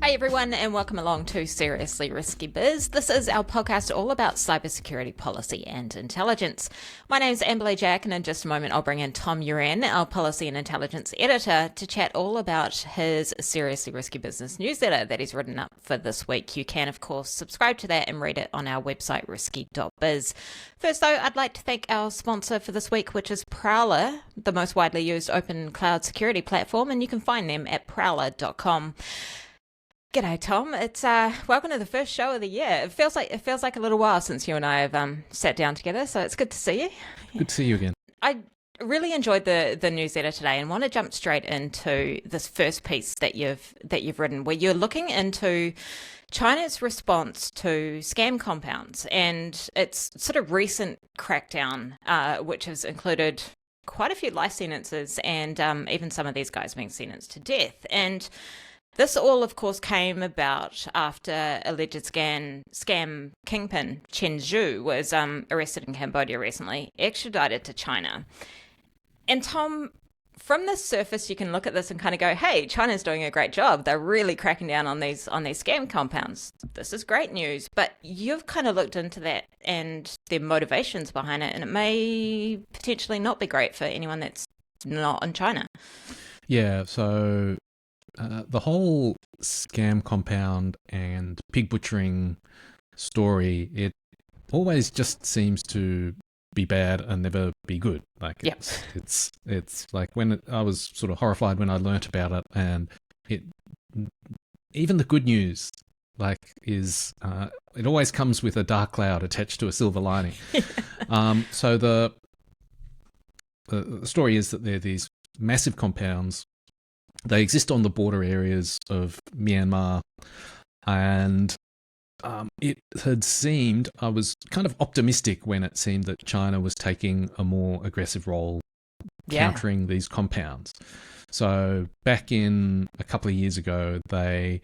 Hi everyone, and welcome along to Seriously Risky Biz. This is our podcast all about cybersecurity policy and intelligence. My name's Amberleigh Jack, and in just a moment I'll bring in Tom Uren, our policy and intelligence editor, to chat all about his Seriously Risky Business newsletter that he's written up for this week. You can, of course, subscribe to that and read it on our website, risky.biz. First, though, I'd like to thank our sponsor for this week, which is Prowler, the most widely used open cloud security platform, and you can find them at prowler.com. G'day, Tom. It's welcome to the first show of the year. It feels like a little while since you and I have sat down together, so it's good to see you. Good to see you again. I really enjoyed the newsletter today, and want to jump straight into this first piece that you've written, where you're looking into China's response to scam compounds and its sort of recent crackdown, which has included quite a few life sentences and even some of these guys being sentenced to death. And this all, of course, came about after alleged scam kingpin Chen Zhu was arrested in Cambodia recently, extradited to China. And Tom, from the surface, you can look at this and kind of go, hey, China's doing a great job. They're really cracking down on these scam compounds. This is great news. But you've kind of looked into that and their motivations behind it, and it may potentially not be great for anyone that's not in China. Yeah, so the whole scam compound and pig butchering story, it always just seems to be bad and never be good. Like it's like I was sort of horrified when I learnt about it, and even the good news is it always comes with a dark cloud attached to a silver lining. So the story is that there are these massive compounds. They exist on the border areas of Myanmar, and it had seemed, I was kind of optimistic when it seemed that China was taking a more aggressive role countering these compounds. So back in a couple of years ago, they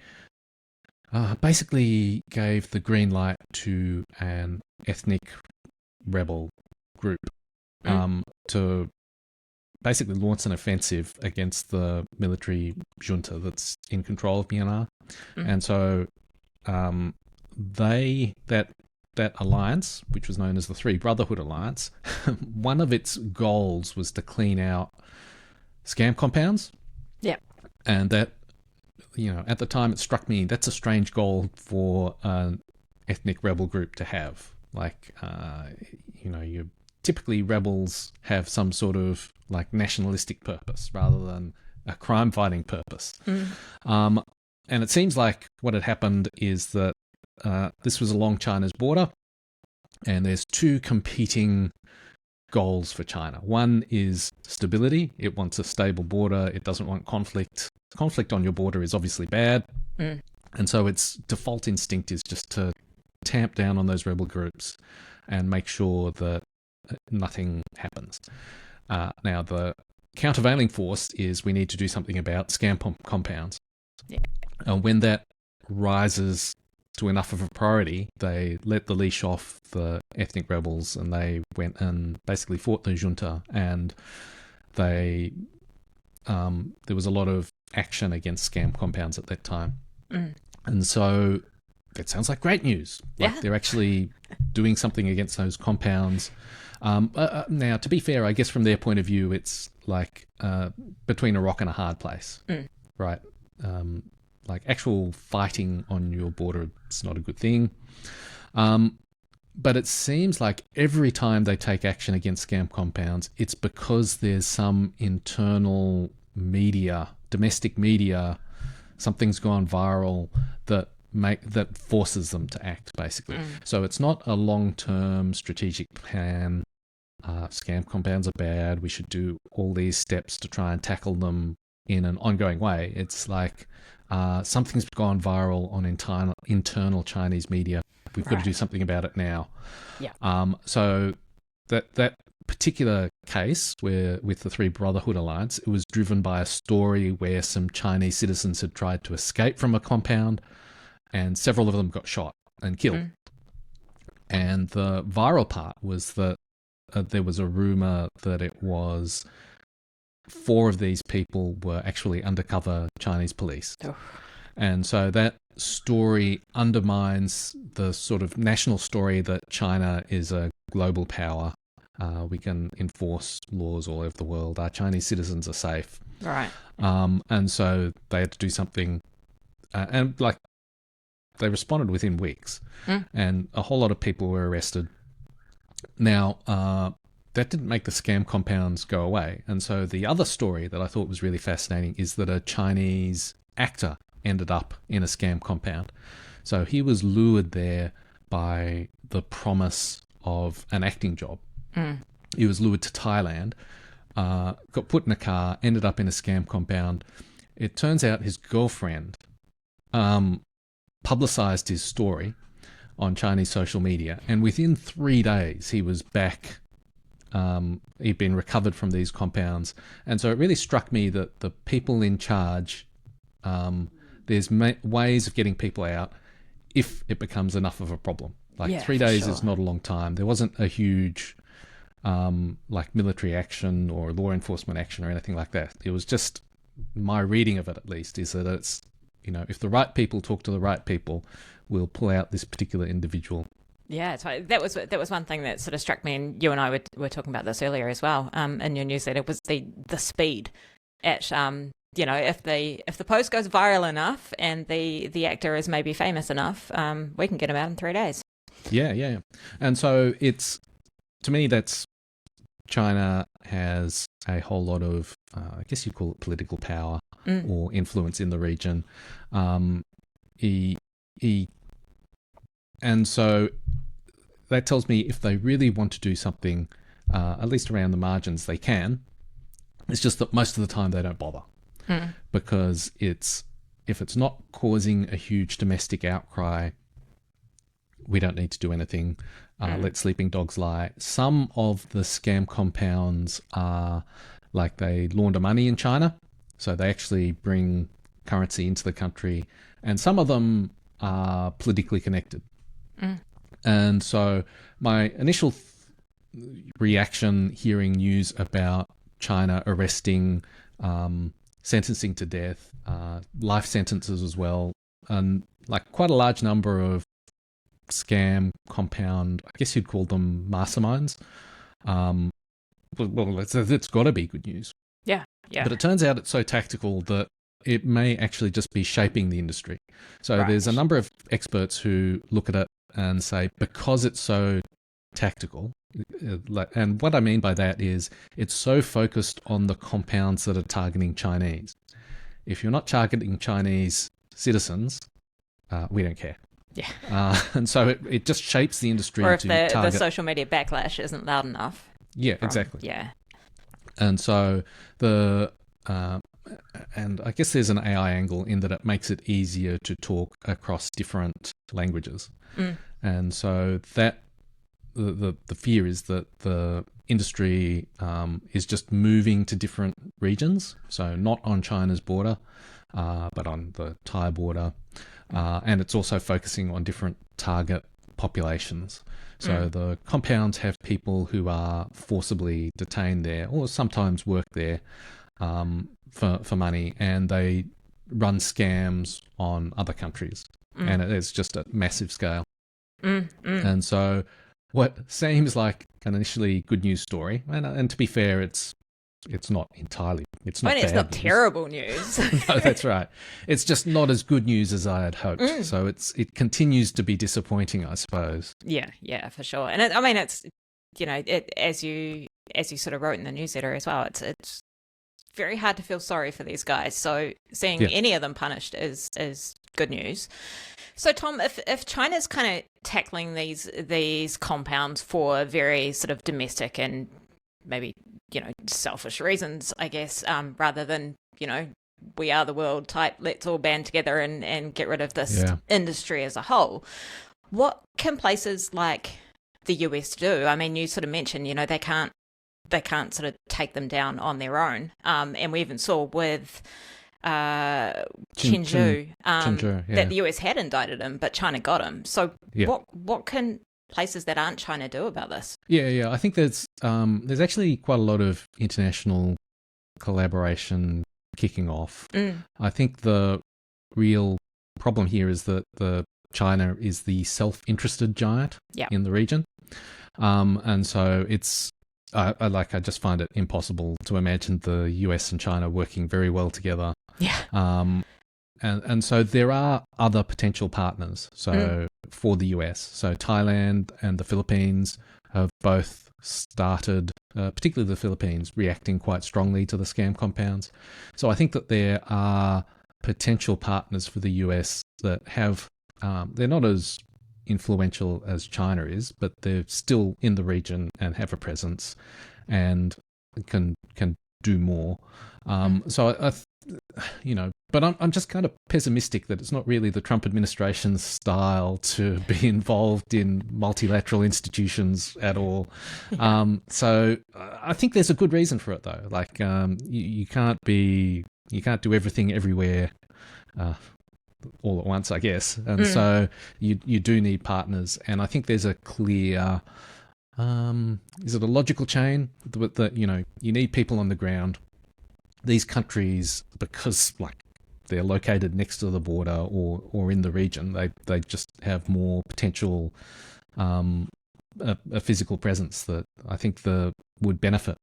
basically gave the green light to an ethnic rebel group to basically launched an offensive against the military junta that's in control of Myanmar. And so that alliance, which was known as the Three Brotherhood Alliance, one of its goals was to clean out scam compounds. Yeah. And that, at the time it struck me, that's a strange goal for an ethnic rebel group to have. Typically rebels have some sort of nationalistic purpose rather than a crime-fighting purpose. And it seems like what had happened is that this was along China's border, and there's two competing goals for China. One is stability. It wants a stable border. It doesn't want conflict. Conflict on your border is obviously bad. And so its default instinct is just to tamp down on those rebel groups and make sure that nothing happens. Now, the countervailing force is we need to do something about scam compounds. When that rises to enough of a priority, they let the leash off the ethnic rebels, and they went and basically fought the junta, and there was a lot of action against scam compounds at that time. And so that sounds like great news. They're actually doing something against those compounds. Now, to be fair, I guess from their point of view, it's between a rock and a hard place, right? Actual fighting on your border, it's not a good thing. But it seems like every time they take action against scam compounds, it's because there's some internal media, domestic media, something's gone viral that forces them to act, basically. So it's not a long-term strategic plan. Scam compounds are bad. We should do all these steps to try and tackle them in an ongoing way. It's something's gone viral on internal Chinese media. We've got to do something about it now. So that particular case with the Three Brotherhood Alliance, it was driven by a story where some Chinese citizens had tried to escape from a compound, and several of them got shot and killed. And the viral part was that there was a rumor that it was 4 of these people were actually undercover Chinese police. And so that story undermines the sort of national story that China is a global power. We can enforce laws all over the world. Our Chinese citizens are safe. Right. And so they had to do something, and like they responded within weeks, and a whole lot of people were arrested. Now, that didn't make the scam compounds go away. And so the other story that I thought was really fascinating is that a Chinese actor ended up in a scam compound. So he was lured there by the promise of an acting job. He was lured to Thailand, got put in a car, ended up in a scam compound. It turns out his girlfriend publicized his story on Chinese social media, and within 3 days he was back. He'd been recovered from these compounds. And so it really struck me that the people in charge, there's ways of getting people out if it becomes enough of a problem. Like 3 days is not a long time. There wasn't a huge like military action or law enforcement action or anything like that. It was just, my reading of it at least, is that it's, you know, if the right people talk to the right people, we'll pull out this particular individual. Yeah, that was one thing that sort of struck me, and you and I were talking about this earlier as well in your newsletter, was the speed at you know, if the post goes viral enough and the actor is maybe famous enough, we can get him out in 3 days. Yeah. And so it's, to me, that's, China has a whole lot of, I guess you'd call it political power or influence in the region. And so that tells me if they really want to do something, at least around the margins, they can. It's just that most of the time they don't bother, because if it's not causing a huge domestic outcry, we don't need to do anything. Let sleeping dogs lie. Some of the scam compounds are like, they launder money in China, so they actually bring currency into the country, and some of them are politically connected. And so my initial reaction hearing news about China arresting, sentencing to death, life sentences as well, and like quite a large number of scam compound, I guess you'd call them masterminds. Well, it's got to be good news. Yeah. But it turns out it's so tactical that it may actually just be shaping the industry. So there's a number of experts who look at it and say, because it's so tactical, and what I mean by that is it's so focused on the compounds that are targeting Chinese. If you're not targeting Chinese citizens, we don't care. Yeah. And so it just shapes the industry. Or if the social media backlash isn't loud enough. Yeah, exactly. Yeah. And so and I guess there's an AI angle in that it makes it easier to talk across different languages. And so that the fear is that the industry is just moving to different regions. So not on China's border, but on the Thai border. And it's also focusing on different target populations. So the compounds have people who are forcibly detained there, or sometimes work there for money, and they run scams on other countries. And it's just a massive scale. And so what seems like an initially good news story, and to be fair, it's not entirely, it's not bad it's not news. Terrible news. No, that's right. It's just not as good news as I had hoped. So it continues to be disappointing, I suppose. Yeah, for sure. And it's, you know, as you sort of wrote in the newsletter as well, it's very hard to feel sorry for these guys. So seeing any of them punished is good news. So Tom, if China's kind of tackling these compounds for very sort of domestic and maybe, you know, selfish reasons, I guess, rather than, you know, we are the world type, let's all band together and get rid of this industry as a whole, what can places like the US do? I mean, you sort of mentioned, you know, they can't sort of take them down on their own. And we even saw with Chinju, that the US had indicted him, but China got him. So what can places that aren't China do about this? Yeah. I think there's actually quite a lot of international collaboration kicking off. I think the real problem here is that China is the self-interested giant in the region. And so it's, I just find it impossible to imagine the US and China working very well together. Yeah. And so there are other potential partners. So for the US, so Thailand and the Philippines have both started, particularly the Philippines, reacting quite strongly to the scam compounds. So I think that there are potential partners for the US that have, they're not as influential as China is, but they're still in the region and have a presence and can do more. So but I'm just kind of pessimistic that it's not really the Trump administration's style to be involved in multilateral institutions at all. So I think there's a good reason for it, though. Like you can't do everything everywhere all at once, I guess. And so you do need partners. And I think there's a clear, is it a logical chain that you need people on the ground. These countries, because they're located next to the border or in the region, they just have more potential a physical presence that I think would benefit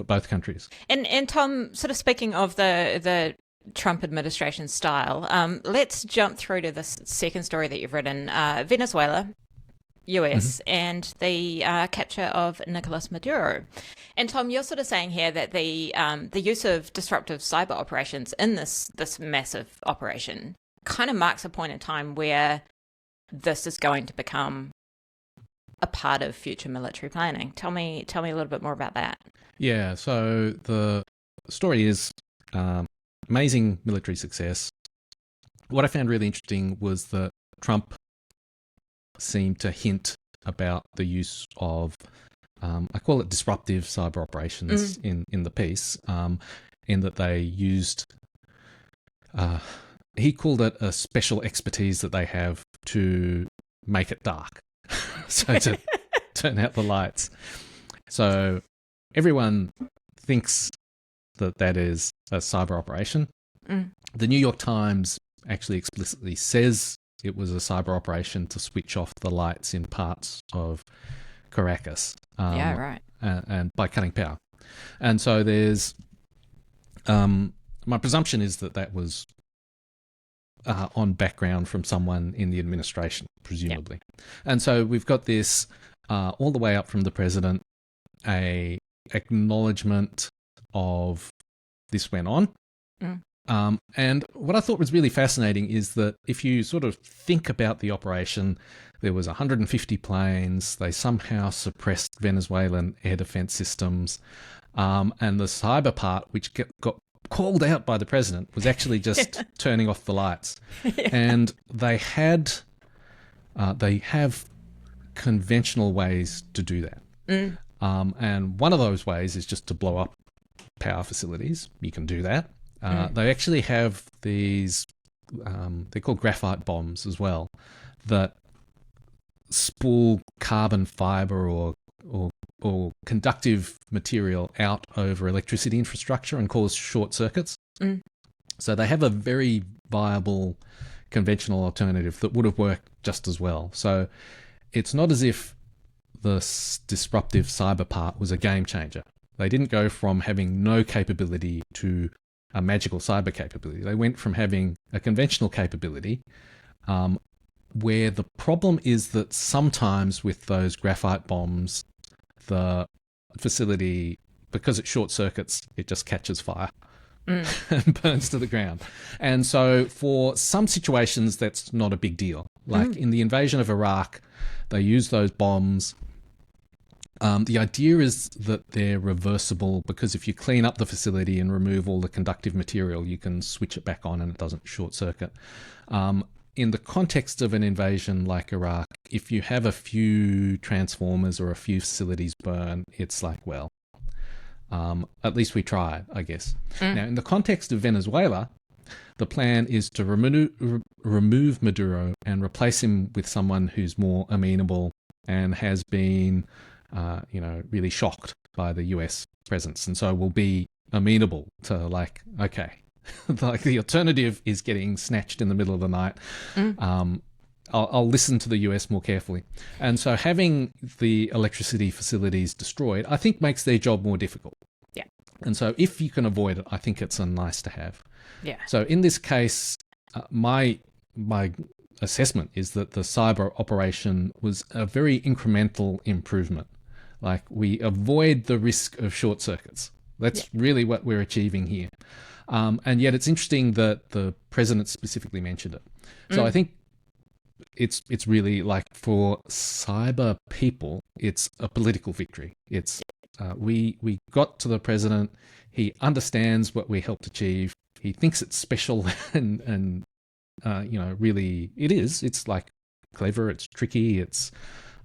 both countries. And Tom, sort of speaking of the Trump administration style, let's jump through to this second story that you've written, Venezuela, US, and the capture of Nicolás Maduro. And Tom, you're sort of saying here that the use of disruptive cyber operations in this massive operation kind of marks a point in time where this is going to become a part of future military planning. Tell me a little bit more about that. Yeah, so the story is amazing military success. What I found really interesting was that Trump seemed to hint about the use of, I call it disruptive cyber operations in the piece, in that they used, he called it a special expertise that they have to make it dark, so to turn out the lights. So everyone thinks that is a cyber operation. The New York Times actually explicitly says it was a cyber operation to switch off the lights in parts of Caracas. And by cutting power. And so there's, my presumption is that was on background from someone in the administration, presumably. And so we've got this all the way up from the president, a acknowledgement of this went on. And what I thought was really fascinating is that if you sort of think about the operation, there was 150 planes. They somehow suppressed Venezuelan air defense systems. And the cyber part, which got called out by the president, was actually just turning off the lights. And they have conventional ways to do that. And one of those ways is just to blow up power facilities. You can do that. They actually have these, they're called graphite bombs as well, that spool carbon fiber or conductive material out over electricity infrastructure and cause short circuits. So they have a very viable conventional alternative that would have worked just as well. So it's not as if the disruptive cyber part was a game changer. They didn't go from having no capability to a magical cyber capability. They went from having a conventional capability, where the problem is that sometimes with those graphite bombs, the facility, because it short circuits, it just catches fire and burns to the ground. And so for some situations, that's not a big deal. Like in the invasion of Iraq, they used those bombs. The idea is that they're reversible because if you clean up the facility and remove all the conductive material, you can switch it back on and it doesn't short circuit. In the context of an invasion like Iraq, if you have a few transformers or a few facilities burn, it's like, well, at least we tried, I guess. Now, in the context of Venezuela, the plan is to remove Maduro and replace him with someone who's more amenable and has been really shocked by the US presence. And so will be amenable to like, okay, like the alternative is getting snatched in the middle of the night. I'll listen to the US more carefully. And so having the electricity facilities destroyed, I think makes their job more difficult. Yeah. And so if you can avoid it, I think it's a nice to have. Yeah. So in this case, my assessment is that the cyber operation was a very incremental improvement. Like, we avoid the risk of short circuits. That's really what we're achieving here. And yet it's interesting that the president specifically mentioned it. So I think it's really like, for cyber people, it's a political victory. It's we got to the president. He understands what we helped achieve. He thinks it's special and really it is. It's like clever. It's tricky. It's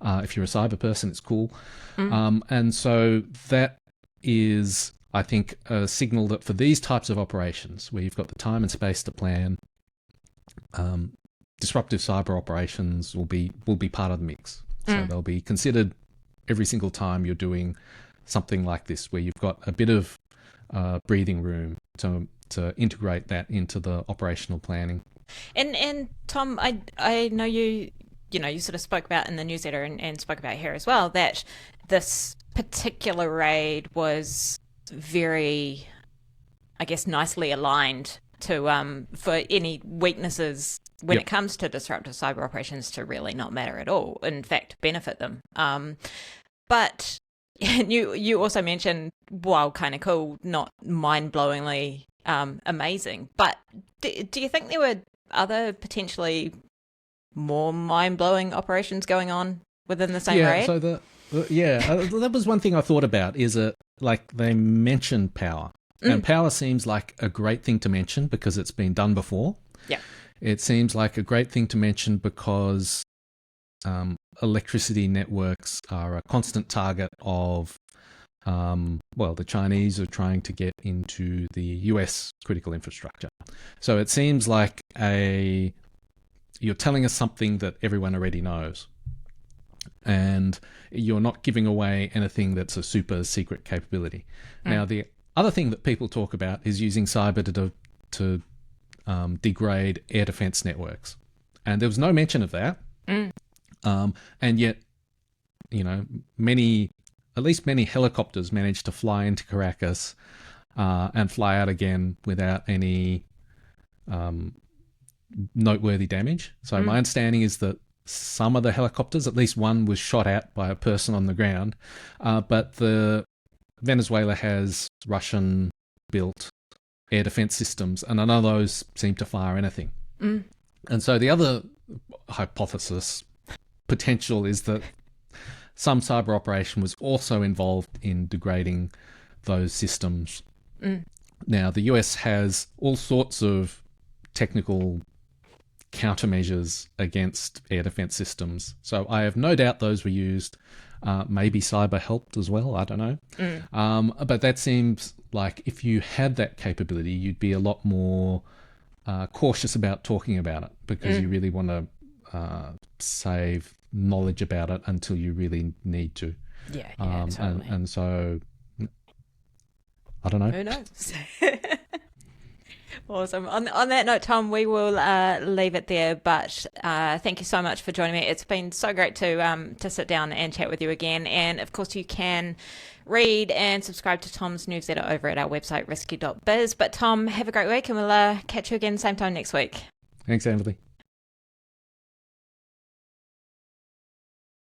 if you're a cyber person, it's cool. And so that is, I think, a signal that for these types of operations, where you've got the time and space to plan, disruptive cyber operations will be part of the mix. So they'll be considered every single time you're doing something like this, where you've got a bit of breathing room to integrate that into the operational planning. And Tom, I know you sort of spoke about in the newsletter and spoke about here as well, that this particular raid was very, I guess, nicely aligned to for any weaknesses when it comes to disruptive cyber operations to really not matter at all. In fact, benefit them. But you also mentioned, wow, kind of cool, not mind-blowingly amazing. But do you think there were other potentially more mind-blowing operations going on within the same raid? So that was one thing I thought about, is that, like, they mentioned power. And power seems like a great thing to mention because it's been done before. Yeah. It seems like a great thing to mention because electricity networks are a constant target of, the Chinese are trying to get into the US critical infrastructure. So it seems like you're telling us something that everyone already knows. And you're not giving away anything that's a super secret capability. Now, the other thing that people talk about is using cyber to degrade air defense networks. And there was no mention of that. And yet, at least many helicopters managed to fly into Caracas and fly out again without any noteworthy damage. So my understanding is that some of the helicopters, at least one, was shot at by a person on the ground. But Venezuela has Russian-built air defense systems, and none of those seem to fire anything. And so the other hypothesis potential is that some cyber operation was also involved in degrading those systems. Now, the US has all sorts of technical countermeasures against air defense systems. So I have no doubt those were used. Maybe cyber helped as well. I don't know. But that seems like if you had that capability, you'd be a lot more cautious about talking about it, because you really want to save knowledge about it until you really need to. Yeah, totally. And so, I don't know. Who knows? Awesome. On that note, Tom, we will leave it there. But thank you so much for joining me. It's been so great to sit down and chat with you again. And of course, you can read and subscribe to Tom's newsletter over at our website, rescue.biz. But Tom, have a great week, and we'll catch you again same time next week. Thanks, Amberleigh.